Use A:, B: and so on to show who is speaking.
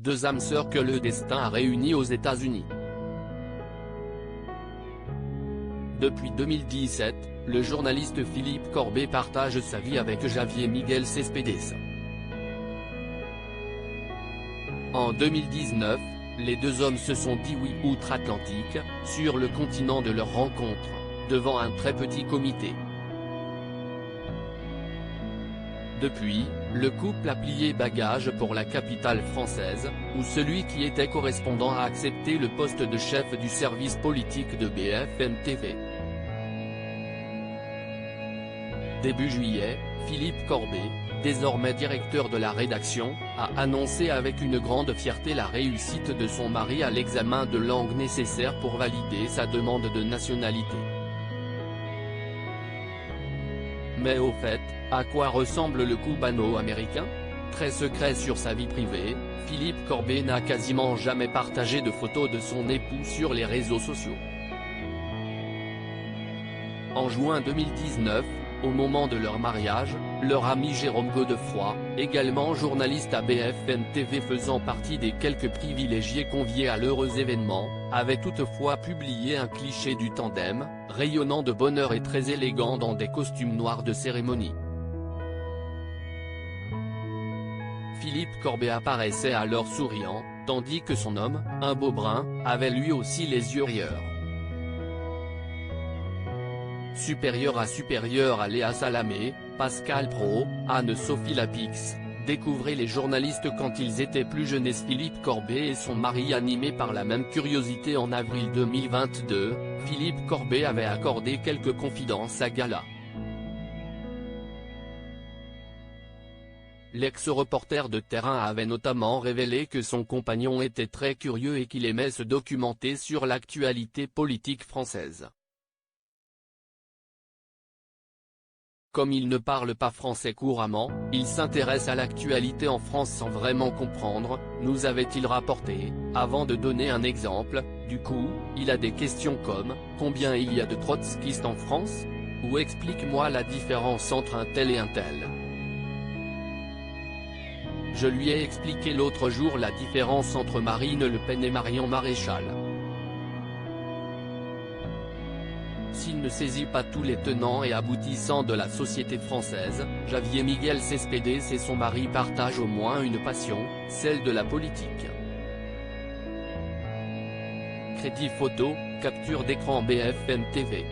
A: deux âmes sœurs que le destin a réunies aux États-Unis. Depuis 2017, le journaliste Philippe Corbet partage sa vie avec Javier Miguel Céspedes. En 2019, les deux hommes se sont dit oui outre-Atlantique, sur le continent de leur rencontre, devant un très petit comité. Depuis, le couple a plié bagages pour la capitale française, où celui qui était correspondant a accepté le poste de chef du service politique de BFM TV. Début juillet, Philippe Corbet, désormais directeur de la rédaction, a annoncé avec une grande fierté la réussite de son mari à l'examen de langue nécessaire pour valider sa demande de nationalité. Mais au fait, à quoi ressemble le cubano-américain? Très secret sur sa vie privée, Philippe Corbet n'a quasiment jamais partagé de photos de son époux sur les réseaux sociaux. En juin 2019, au moment de leur mariage, leur ami Jérôme Godefroy, également journaliste à BFM TV faisant partie des quelques privilégiés conviés à l'heureux événement, avait toutefois publié un cliché du tandem, rayonnant de bonheur et très élégant dans des costumes noirs de cérémonie. Philippe Corbet apparaissait alors souriant, tandis que son homme, un beau brun, avait lui aussi les yeux rieurs. Supérieur à Léa Salamé, Pascal Praud, Anne-Sophie Lapix, découvrez les journalistes quand ils étaient plus jeunes. Philippe Corbet et son mari animés par la même curiosité. En avril 2022, Philippe Corbet avait accordé quelques confidences à Gala. L'ex-reporter de terrain avait notamment révélé que son compagnon était très curieux et qu'il aimait se documenter sur l'actualité politique française. Comme il ne parle pas français couramment, il s'intéresse à l'actualité en France sans vraiment comprendre, nous avait-il rapporté, avant de donner un exemple. Du coup, il a des questions comme « Combien il y a de trotskistes en France ?» ou « Explique-moi la différence entre un tel et un tel ». Je lui ai expliqué l'autre jour la différence entre Marine Le Pen et Marion Maréchal. S'il ne saisit pas tous les tenants et aboutissants de la société française, Javier Miguel Céspedes et son mari partagent au moins une passion, celle de la politique. Crédit photo, capture d'écran BFM TV.